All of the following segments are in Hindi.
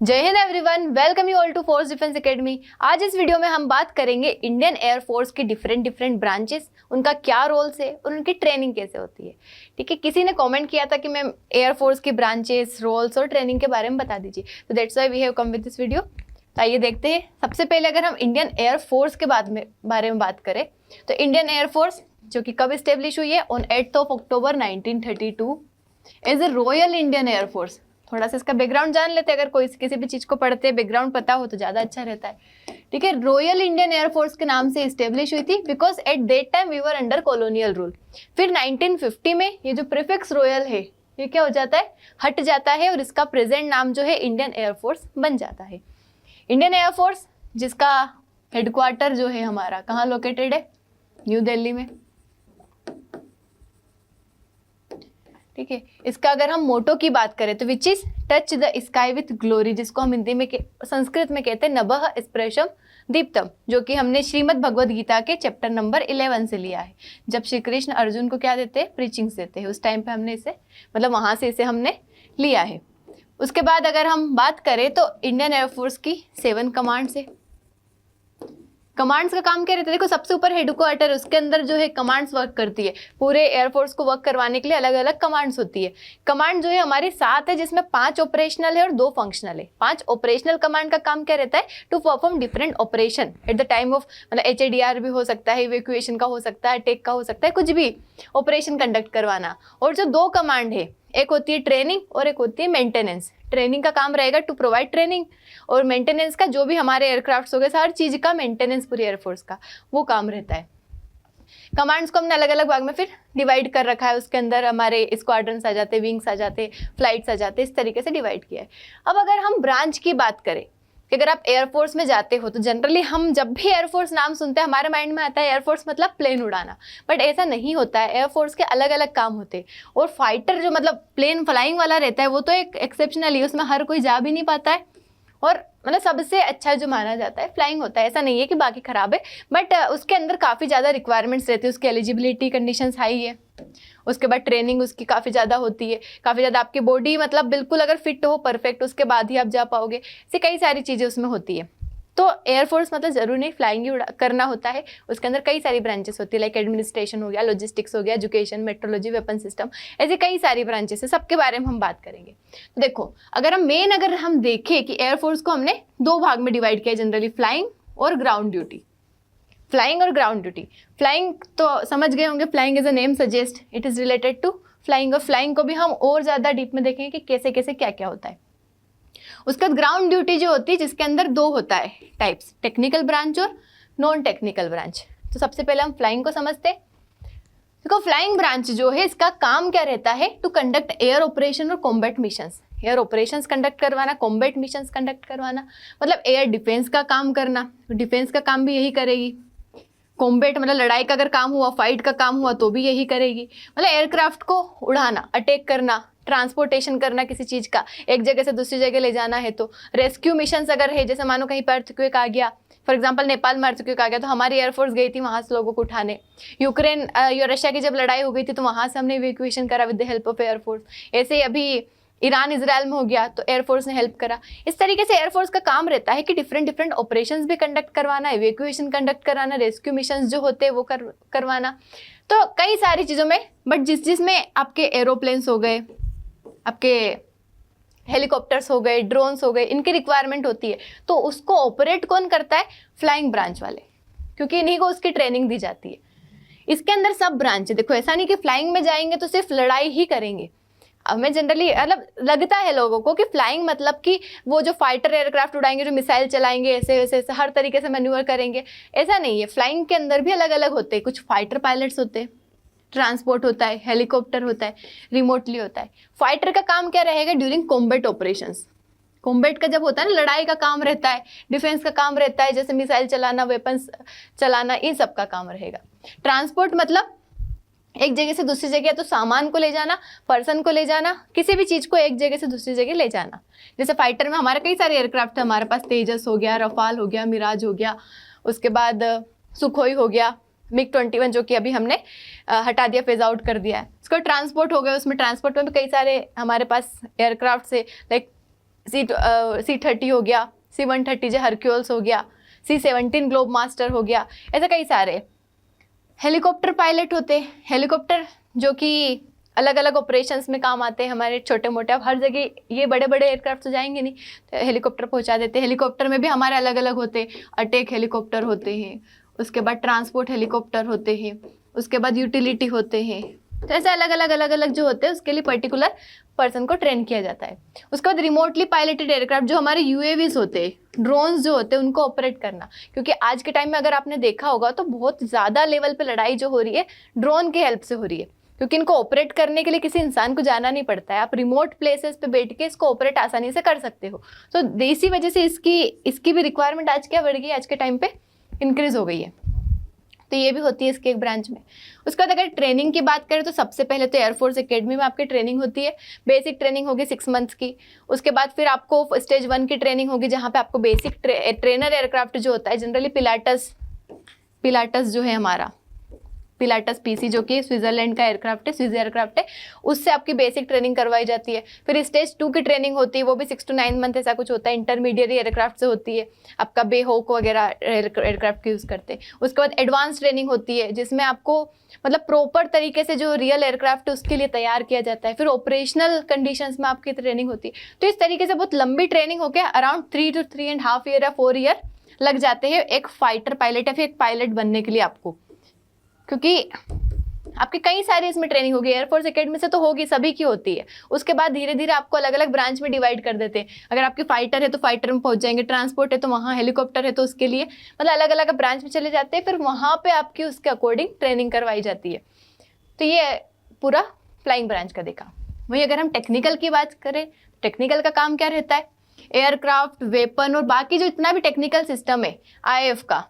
जय Hind everyone, welcome you all to force defence academy. आज इस वीडियो में हम बात करेंगे इंडियन एयरफोर्स की डिफरेंट ब्रांचेस, उनका क्या रोल्स है और उनकी ट्रेनिंग कैसे होती है। ठीक है, किसी ने कमेंट किया था कि मैम एयरफोर्स की ब्रांचेस, रोल्स और ट्रेनिंग के बारे में बता दीजिए, तो that's why we have come with this video. तो आइए देखते हैं। सबसे पहले अगर हम इंडियन एयरफोर्स के बारे में बात करें तो इंडियन एयरफोर्स जो कि कब इस्टेब्लिश हुई है, on 8 October 1932 as a Royal Indian air force. थोड़ा सा इसका बैकग्राउंड जान लेते हैं, अगर कोई किसी भी चीज को पढ़ते बैकग्राउंड पता हो तो ज्यादा अच्छा रहता है। ठीक है, रॉयल इंडियन एयरफोर्स के नाम से इस्टेब्लिश हुई थी because at that time we were under colonial rule. फिर 1950 में ये जो प्रीफिक्स रॉयल है ये क्या हो जाता है, हट जाता है और इसका प्रेजेंट नाम जो है इंडियन एयरफोर्स बन जाता है। इंडियन एयरफोर्स जिसका हेडक्वार्टर जो है हमारा कहाँ लोकेटेड है, न्यू दिल्ली में। ठीक है, इसका अगर हम मोटो की बात करें तो which is touch the sky with glory, जिसको हम हिंदी में संस्कृत में कहते हैं नभः स्पृशम दीप्तम, जो कि हमने श्रीमद् भगवद गीता के चैप्टर नंबर 11 से लिया है। जब श्री कृष्ण अर्जुन को क्या देते हैं, प्रीचिंग्स देते हैं, उस टाइम पे हमने इसे मतलब वहां से इसे हमने लिया है। उसके बाद अगर हम बात करें तो इंडियन एयरफोर्स की 7 कमांड्स है। कमांड्स का काम क्या रहता है, देखो सबसे ऊपर हेडक्वार्टर, उसके अंदर जो है कमांड्स वर्क करती है। पूरे एयरफोर्स को वर्क करवाने के लिए अलग अलग कमांड्स होती है। कमांड जो है हमारी 7 है, जिसमें 5 ऑपरेशनल है और 2 फंक्शनल है। 5 ऑपरेशनल कमांड का काम क्या रहता है, to perform different operation at the time of, मतलब HADR भी हो सकता है, इवैक्यूएशन का हो सकता है, अटैक का हो सकता है, कुछ भी ऑपरेशन कंडक्ट करवाना। और जो 2 कमांड है, एक होती है ट्रेनिंग और एक होती है मेंटेनेंस। ट्रेनिंग का काम रहेगा टू प्रोवाइड ट्रेनिंग, और मेंटेनेंस का जो भी हमारे एयरक्राफ्ट हो गए, हर चीज का मेंटेनेंस पूरी एयरफोर्स का वो काम रहता है। कमांड्स को हमने अलग अलग भाग में फिर डिवाइड कर रखा है। उसके अंदर हमारे स्क्वाड्रन्स आ जाते, विंग्स आ जाते, फ्लाइट्स आ जाते, इस तरीके से डिवाइड किया है। अब अगर हम ब्रांच की बात करें कि अगर आप एयरफोर्स में जाते हो तो जनरली हम जब भी एयरफोर्स नाम सुनते हैं हमारे माइंड में आता है एयरफोर्स मतलब प्लेन उड़ाना, बट ऐसा नहीं होता है। एयरफोर्स के अलग अलग काम होते हैं, और फाइटर जो मतलब प्लेन फ्लाइंग वाला रहता है वो तो एक एक्सेप्शनल ही, उसमें हर कोई जा भी नहीं पाता है, और मतलब सबसे अच्छा जो माना जाता है फ्लाइंग होता है। ऐसा नहीं है कि बाकी खराब है, बट उसके अंदर काफ़ी ज़्यादा रिक्वायरमेंट्स रहती है, उसकी एलिजिबिलिटी कंडीशंस हाई है। उसके बाद ट्रेनिंग उसकी काफ़ी ज़्यादा होती है, काफ़ी ज़्यादा आपकी बॉडी मतलब बिल्कुल अगर फिट हो परफेक्ट, उसके बाद ही आप जा पाओगे। ऐसी कई सारी चीज़ें उसमें होती है। तो एयरफोर्स मतलब जरूर नहीं फ्लाइंग ही करना होता है, उसके अंदर कई सारी ब्रांचेस होती है, लाइक एडमिनिस्ट्रेशन हो गया, लॉजिस्टिक्स हो गया, एजुकेशन, मेट्रोलॉजी, वेपन सिस्टम, ऐसे कई सारी ब्रांचेस है, सबके बारे में हम बात करेंगे। तो देखो अगर हम देखें कि एयरफोर्स को हमने 2 भाग में डिवाइड किया जनरली, फ्लाइंग और ग्राउंड ड्यूटी। फ्लाइंग और ग्राउंड ड्यूटी, फ्लाइंग तो समझ गए होंगे, flying as a name suggest it is related to flying, और फ्लाइंग को भी हम और ज्यादा डीप में देखेंगे कि कैसे कैसे क्या क्या होता है। उसके बाद ग्राउंड ड्यूटी जो होती है, जिसके अंदर 2 होता है टाइप्स, टेक्निकल ब्रांच और नॉन टेक्निकल ब्रांच। तो सबसे पहले हम फ्लाइंग को समझते हैं। देखो फ्लाइंग ब्रांच जो है इसका काम क्या रहता है, टू कंडक्ट एयर ऑपरेशन और combat missions. Air operations conduct करवाना, कॉम्बैट मिशंस कंडक्ट करवाना, मतलब एयर डिफेंस का काम करना। डिफेंस का काम भी यही करेगी। कॉम्बैट मतलब लड़ाई का अगर काम हुआ, फाइट का काम हुआ तो भी यही करेगी। मतलब एयरक्राफ्ट को उड़ाना, अटैक करना, ट्रांसपोर्टेशन करना किसी चीज का, एक जगह से दूसरी जगह ले जाना है तो। रेस्क्यू मिशंस अगर है, जैसे मानो कहीं पर अर्थक्वेक आ गया, फॉर एग्जांपल नेपाल में अर्थक्वेक आ गया, तो हमारी एयरफोर्स गई थी वहां से लोगों को उठाने। यूक्रेन या रशिया की जब लड़ाई हो गई थी तो वहां से हमने इवैक्यूएशन करा with the help of air force. ऐसे ही अभी ईरान इजराइल में हो गया तो एयरफोर्स ने हेल्प करा। इस तरीके से एयरफोर्स का काम रहता है कि डिफरेंट ऑपरेशंस भी कंडक्ट करवाना, इवैक्यूएशन कंडक्ट कराना, रेस्क्यू मिशंस जो होते हैं वो करवाना। तो कई सारी चीज़ों में, बट जिसमें आपके एरोप्लेन्स हो गए, आपके हेलीकॉप्टर्स हो गए, ड्रोन्स हो गए, इनकी रिक्वायरमेंट होती है, तो उसको ऑपरेट कौन करता है, फ्लाइंग ब्रांच वाले, क्योंकि इन्हीं को उसकी ट्रेनिंग दी जाती है। इसके अंदर सब ब्रांच है। देखो ऐसा नहीं कि फ्लाइंग में जाएंगे तो सिर्फ लड़ाई ही करेंगे। हमें जनरली मतलब लगता है लोगों को कि फ्लाइंग मतलब कि वो जो फाइटर एयरक्राफ्ट उड़ाएंगे, जो मिसाइल चलाएंगे, ऐसे वैसे ऐसे हर तरीके से मैन्यूवर करेंगे, ऐसा नहीं है। फ्लाइंग के अंदर भी अलग अलग होते हैं, कुछ फाइटर पायलट्स होते हैं, ट्रांसपोर्ट होता है, हेलीकॉप्टर होता है, रिमोटली होता है। फाइटर का काम क्या रहेगा, ड्यूरिंग कॉम्बैट ऑपरेशंस। कॉम्बैट का जब होता है ना, लड़ाई का काम रहता है, डिफेंस का काम रहता है, जैसे मिसाइल चलाना, वेपन्स चलाना, इन सब का काम रहेगा। ट्रांसपोर्ट मतलब एक जगह से दूसरी जगह, तो सामान को ले जाना, पर्सन को ले जाना, किसी भी चीज को एक जगह से दूसरी जगह ले जाना। जैसे फाइटर में हमारे कई सारे एयरक्राफ्ट है, हमारे पास तेजस हो गया, रफाल हो गया, मिराज हो गया, उसके बाद सुखोई हो गया, MiG-21 जो कि अभी हमने हटा दिया, फेज आउट कर दिया है। उसका ट्रांसपोर्ट हो गया, उसमें ट्रांसपोर्ट में भी कई सारे हमारे पास एयरक्राफ्ट से, लाइक C-30 हो गया, C-130 जो हरक्यूल्स हो गया, C-17 ग्लोब मास्टर हो गया, ऐसे कई सारे। हेलीकॉप्टर पायलट होते हैं, हेलीकॉप्टर जो कि अलग अलग ऑपरेशंस में काम आते हैं हमारे छोटे मोटे। अब हर जगह ये बड़े बड़े एयरक्राफ्ट तो जाएंगे नहीं, तो हेलीकॉप्टर पहुंचा देते हैं। हेलीकॉप्टर में भी हमारे अलग अलग होते हैं, अटैक हेलीकॉप्टर होते हैं, उसके बाद ट्रांसपोर्ट हेलीकॉप्टर होते हैं, उसके बाद यूटिलिटी होते हैं। तो ऐसे अलग अलग जो होते हैं उसके लिए पर्टिकुलर पर्सन को ट्रेन किया जाता है। उसके बाद रिमोटली पायलटेड एयरक्राफ्ट जो हमारे यूएवीज होते हैं, ड्रोन्स जो होते हैं, उनको ऑपरेट करना। क्योंकि आज के टाइम में अगर आपने देखा होगा तो बहुत ज़्यादा लेवल पे लड़ाई जो हो रही है ड्रोन की हेल्प से हो रही है, क्योंकि इनको ऑपरेट करने के लिए किसी इंसान को जाना नहीं पड़ता है। आप रिमोट प्लेसेस पे बैठ के इसको ऑपरेट आसानी से कर सकते हो। तो इसी वजह से इसकी भी रिक्वायरमेंट आज क्या बढ़ गई, आज के टाइम पे इंक्रीज हो गई है। तो ये भी होती है इसके एक ब्रांच में। उसके बाद अगर ट्रेनिंग की बात करें तो सबसे पहले तो एयरफोर्स एकेडमी में आपकी ट्रेनिंग होती है। बेसिक ट्रेनिंग होगी 6 मंथ्स की। उसके बाद फिर आपको स्टेज 1 की ट्रेनिंग होगी, जहाँ पे आपको बेसिक ट्रेनर एयरक्राफ्ट जो होता है, जनरली पिलाटस जो है हमारा, पिलाटस पीसी जो कि स्विट्जरलैंड का एयरक्राफ्ट है, स्विस एयरक्राफ्ट है, उससे आपकी बेसिक ट्रेनिंग करवाई जाती है। फिर स्टेज 2 की ट्रेनिंग होती है, वो भी 6 to 9 मंथ ऐसा कुछ होता है, इंटरमीडिएट एयरक्राफ्ट से होती है, आपका बेहोक वगैरह एयरक्राफ्ट यूज़ करते हैं। उसके बाद एडवांस ट्रेनिंग होती है, जिसमें आपको मतलब प्रॉपर तरीके से जो रियल एयरक्राफ्ट है उसके लिए तैयार किया जाता है। फिर ऑपरेशनल कंडीशंस में आपकी ट्रेनिंग होती है। तो इस तरीके से बहुत लंबी ट्रेनिंग होकर अराउंड 3 to 3.5 ईयर या 4 ईयर लग जाते हैं एक फाइटर पायलट या फिर एक पायलट बनने के लिए आपको, क्योंकि आपकी कई सारी इसमें ट्रेनिंग होगी। एयरफोर्स एकेडमी से तो होगी, सभी की होती है। उसके बाद धीरे धीरे आपको अलग अलग ब्रांच में डिवाइड कर देते हैं। अगर आपकी फाइटर है तो फाइटर में पहुंच जाएंगे, ट्रांसपोर्ट है तो वहाँ, हेलीकॉप्टर है तो उसके लिए, मतलब अलग अलग ब्रांच में चले जाते हैं। फिर वहाँ पे आपकी उसके अकॉर्डिंग ट्रेनिंग करवाई जाती है। तो ये पूरा फ्लाइंग ब्रांच का देखा। वहीं अगर हम टेक्निकल की बात करें, टेक्निकल का काम क्या रहता है, एयरक्राफ्ट, वेपन और बाकी जो इतना भी टेक्निकल सिस्टम है IAF का,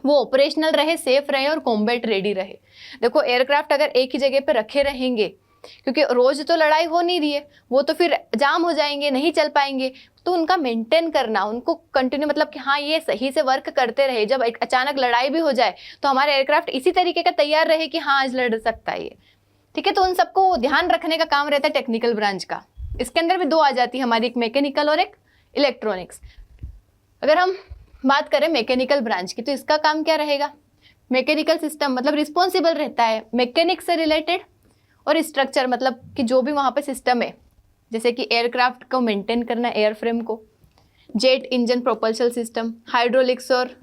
वो ऑपरेशनल रहे, सेफ रहे और कॉम्बैट रेडी रहे। देखो एयरक्राफ्ट अगर एक ही जगह पे रखे रहेंगे, क्योंकि रोज तो लड़ाई हो नहीं रही है, वो तो फिर जाम हो जाएंगे, नहीं चल पाएंगे। तो उनका मेंटेन करना, उनको कंटिन्यू, मतलब कि हाँ ये सही से वर्क करते रहे। जब एक अचानक लड़ाई भी हो जाए तो हमारे एयरक्राफ्ट इसी तरीके का तैयार रहे कि हाँ आज लड़ सकता है ये, ठीक है। तो उन सबको ध्यान रखने का काम रहता है टेक्निकल ब्रांच का। इसके अंदर भी 2 आ जाती है हमारी, एक मैकेनिकल और एक इलेक्ट्रॉनिक्स। अगर हम बात करें मैकेनिकल ब्रांच की, तो इसका काम क्या रहेगा, मैकेनिकल सिस्टम मतलब रिस्पॉन्सिबल रहता है मैकेनिक्स से रिलेटेड, और स्ट्रक्चर मतलब कि जो भी वहाँ पे सिस्टम है, जैसे कि एयरक्राफ्ट को मेंटेन करना, एयरफ्रेम को, jet engine propulsion system, hydraulics और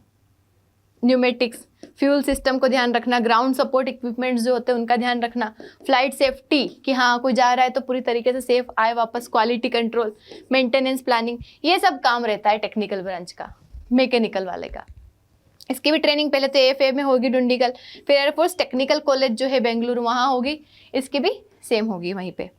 न्यूमेटिक्स, फ्यूल सिस्टम को ध्यान रखना, ग्राउंड सपोर्ट इक्विपमेंट्स जो होते हैं उनका ध्यान रखना, फ्लाइट सेफ्टी कि हाँ कोई जा रहा है तो पूरी तरीके से सेफ आए वापस, क्वालिटी कंट्रोल, मेंटेनेंस प्लानिंग, ये सब काम रहता है टेक्निकल ब्रांच का, मैकेनिकल वाले का। इसकी भी ट्रेनिंग पहले तो AFA में होगी डुंडीगल, फिर एयरफोर्स टेक्निकल कॉलेज जो है बेंगलुरु, वहाँ होगी, इसकी भी सेम होगी वहीं पे।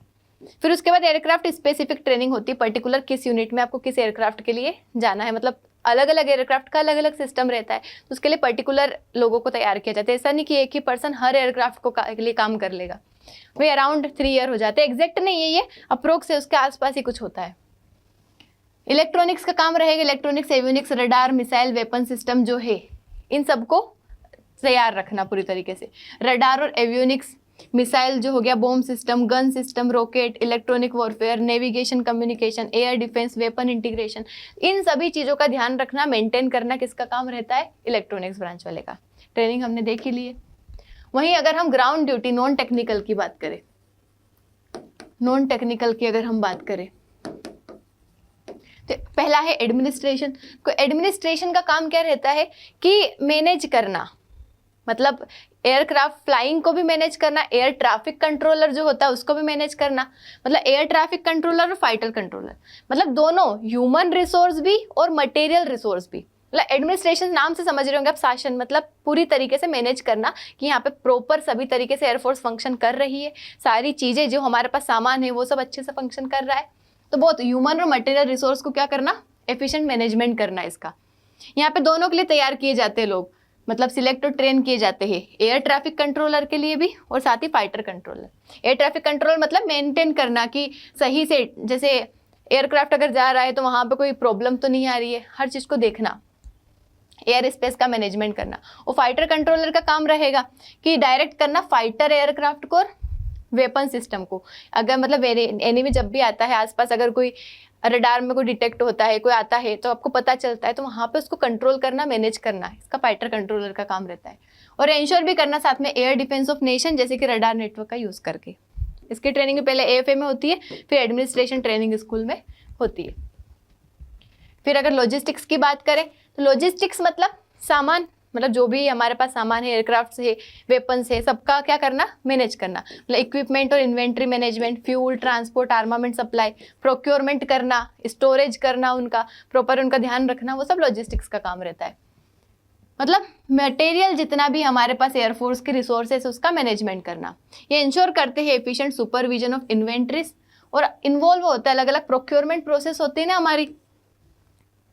फिर उसके बाद एयरक्राफ्ट स्पेसिफिक ट्रेनिंग होती है, पर्टिकुलर किस यूनिट में आपको किस एयरक्राफ्ट के लिए जाना है, मतलब अलग अलग एयरक्राफ्ट का अलग अलग सिस्टम रहता है, तो उसके लिए पर्टिकुलर लोगों को तैयार किया जाता है। ऐसा नहीं कि एक ही पर्सन हर एयरक्राफ्ट को के लिए काम कर लेगा। वही अराउंड 3 ईयर हो जाते हैं, एग्जैक्ट नहीं है ये, अप्रोक्स है, उसके आसपास ही कुछ होता है। इलेक्ट्रॉनिक्स का काम रहेगा, electronics, avionics, radar, missile, weapon system जो है इन सबको तैयार रखना पूरी तरीके से। रडार और एवियोनिक्स, मिसाइल जो हो गया, bomb system, gun system, rocket, electronic warfare, navigation, communication, air defence, weapon integration, इन सभी चीज़ों का ध्यान रखना, मेंटेन करना किसका काम रहता है, इलेक्ट्रॉनिक्स ब्रांच वाले का। ट्रेनिंग हमने देख ही ली है। वहीं अगर हम ग्राउंड ड्यूटी, नॉन टेक्निकल की बात करें, नॉन टेक्निकल की अगर हम बात करें तो पहला है एडमिनिस्ट्रेशन। को एडमिनिस्ट्रेशन का काम क्या रहता है कि मैनेज करना, मतलब एयरक्राफ्ट फ्लाइंग को भी मैनेज करना, एयर ट्रैफिक कंट्रोलर जो होता है उसको भी मैनेज करना, मतलब एयर ट्रैफिक कंट्रोलर और फाइटर कंट्रोलर, मतलब दोनों, ह्यूमन रिसोर्स भी और मटेरियल रिसोर्स भी। मतलब एडमिनिस्ट्रेशन नाम से समझ रहे होंगे आप, शासन, मतलब पूरी तरीके से मैनेज करना कि यहाँ पे प्रॉपर सभी तरीके से एयरफोर्स फंक्शन कर रही है, सारी चीज़ें जो हमारे पास सामान है वो सब अच्छे से फंक्शन कर रहा है। तो बहुत ह्यूमन और मटेरियल रिसोर्स को क्या करना, एफिशिएंट मैनेजमेंट करना इसका। यहाँ पे दोनों के लिए तैयार किए जाते हैं लोग, मतलब सिलेक्ट और ट्रेन किए जाते हैं, एयर ट्रैफिक कंट्रोलर के लिए भी और साथ ही fighter controller. Air traffic controller मतलब मेंटेन करना कि सही से, जैसे एयरक्राफ्ट अगर जा रहा है तो वहाँ पे कोई प्रॉब्लम तो नहीं आ रही है, हर चीज़ को देखना, एयर स्पेस का मैनेजमेंट करना। और फाइटर कंट्रोलर का काम रहेगा कि डायरेक्ट करना फाइटर एयरक्राफ्ट को और वेपन सिस्टम को। अगर मतलब एनिमी जब भी आता है आसपास, अगर कोई रडार में कोई डिटेक्ट होता है, कोई आता है तो आपको पता चलता है, तो वहाँ पे उसको कंट्रोल करना, मैनेज करना है, इसका फाइटर कंट्रोलर का काम रहता है। और इंश्योर भी करना साथ में एयर डिफेंस ऑफ नेशन, जैसे कि रडार नेटवर्क का यूज़ करके। इसकी ट्रेनिंग पहले AFA में होती है, फिर एडमिनिस्ट्रेशन ट्रेनिंग स्कूल में होती है। फिर अगर लॉजिस्टिक्स की बात करें तो लॉजिस्टिक्स मतलब सामान, मतलब जो भी हमारे पास सामान है, एयरक्राफ्ट है, वेपन्स है, सबका क्या करना, मैनेज करना। मतलब इक्विपमेंट और inventory management, fuel, transport, armament supply, procurement करना, स्टोरेज करना, उनका प्रॉपर उनका ध्यान रखना, वो सब लॉजिस्टिक्स का काम रहता है। मतलब मटेरियल जितना भी हमारे पास एयरफोर्स के रिसोर्सेस उसका मैनेजमेंट करना। ये इंश्योर करते हैं एफिशिएंट सुपरविजन ऑफ इन्वेंट्रीज, और इन्वॉल्व होता है अलग अलग प्रोक्योरमेंट प्रोसेस होती है ना हमारी,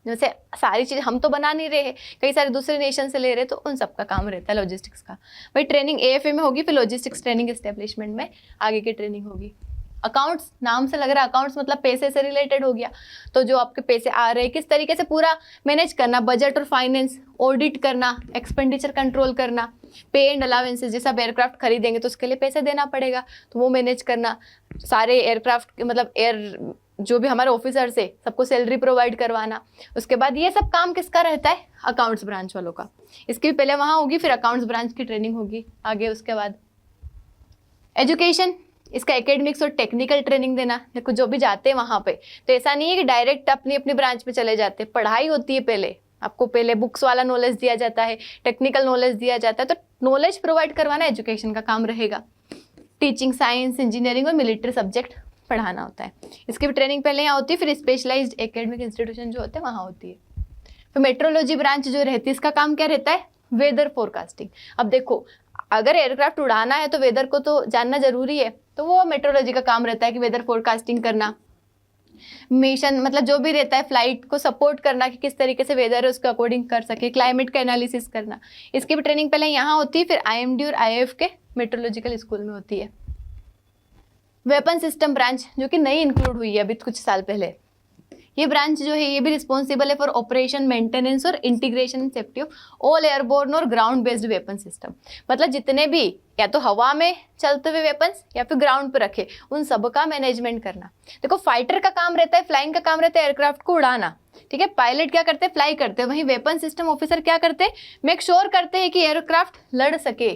जैसे सारी चीज़ हम तो बना नहीं रहे हैं, कई सारे दूसरे नेशन से ले रहे हैं, तो उन सब का काम रहता है लॉजिस्टिक्स का। भाई ट्रेनिंग AFA में होगी, फिर लॉजिस्टिक्स ट्रेनिंग एस्टेब्लिशमेंट में आगे की ट्रेनिंग होगी। अकाउंट्स, नाम से लग रहा है अकाउंट्स मतलब पैसे से रिलेटेड हो गया, तो जो आपके पैसे आ रहे हैं किस तरीके से पूरा मैनेज करना, बजट और फाइनेंस, ऑडिट करना, एक्सपेंडिचर कंट्रोल करना, पे एंड अलावेंसेज, जैसे आप एयरक्राफ्ट खरीदेंगे तो उसके लिए पैसे देना पड़ेगा, तो वो मैनेज करना, सारे एयरक्राफ्ट मतलब एयर जो भी हमारे ऑफिसर्स है सबको सैलरी प्रोवाइड करवाना। उसके बाद ये सब काम किसका रहता है, अकाउंट्स ब्रांच वालों का। इसकी भी पहले वहाँ होगी, फिर अकाउंट्स ब्रांच की ट्रेनिंग होगी आगे। उसके बाद एजुकेशन, इसका एकेडमिक्स और टेक्निकल ट्रेनिंग देना। देखो जो भी जाते हैं वहाँ पे, तो ऐसा नहीं है कि डायरेक्ट अपनी अपनी ब्रांच पे चले जाते हैं, पढ़ाई होती है पहले, आपको पहले बुक्स वाला नॉलेज दिया जाता है, टेक्निकल नॉलेज दिया जाता है, तो नॉलेज प्रोवाइड करवाना एजुकेशन का काम रहेगा। टीचिंग, साइंस, इंजीनियरिंग और मिलिट्री सब्जेक्ट पढ़ाना होता है। इसकी भी ट्रेनिंग पहले यहाँ होती है, फिर स्पेशलाइज्ड एकेडमिक इंस्टीट्यूशन जो होते हैं वहाँ होती है। फिर मेट्रोलॉजी ब्रांच जो रहती है, इसका काम क्या रहता है, वेदर फोरकास्टिंग। अब देखो अगर एयरक्राफ्ट उड़ाना है तो वेदर को तो जानना जरूरी है, तो वो मेट्रोलॉजी का काम रहता है कि वेदर फोरकास्टिंग करना, मिशन मतलब जो भी रहता है फ्लाइट को सपोर्ट करना कि किस तरीके से वेदर है उसके अकॉर्डिंग कर सके, क्लाइमेट का एनालिसिस करना। इसकी भी ट्रेनिंग पहले यहाँ होती है, फिर IMD और IAF के मेट्रोलॉजिकल स्कूल में होती है। वेपन सिस्टम ब्रांच जो कि नई इंक्लूड हुई है अभी कुछ साल पहले, ये ब्रांच जो है ये भी रिस्पॉन्सिबल है फॉर ऑपरेशन, मेंटेनेंस और integration and safety of all airborne और ग्राउंड बेस्ड वेपन सिस्टम। मतलब जितने भी या तो हवा में चलते हुए वेपन्स या फिर ग्राउंड पे रखे, उन सब का मैनेजमेंट करना। देखो फाइटर का काम रहता है, फ्लाइंग का काम रहता है एयरक्राफ्ट को उड़ाना, ठीक है, पायलट क्या करते हैं, फ्लाई करते हैं। वहीं वेपन सिस्टम ऑफिसर क्या करते हैं, मेक श्योर करते हैं कि एयरक्राफ्ट लड़ सके,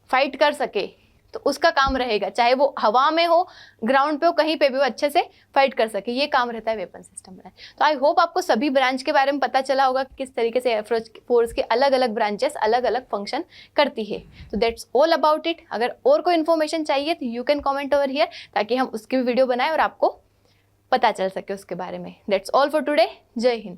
फाइट कर सके, तो उसका काम रहेगा, चाहे वो हवा में हो, ग्राउंड पे हो, कहीं पे भी वो अच्छे से फाइट कर सके, ये काम रहता है वेपन सिस्टम ब्रांच। तो आई होप आपको सभी ब्रांच के बारे में पता चला होगा कि किस तरीके से एयरफोर्स के अलग अलग ब्रांचेस अलग अलग फंक्शन करती है। तो दैट्स ऑल अबाउट इट। अगर और कोई इन्फॉर्मेशन चाहिए तो you can comment over here, ताकि हम उसकी भी वीडियो बनाएं और आपको पता चल सके उसके बारे में। That's all for today. जय हिंद।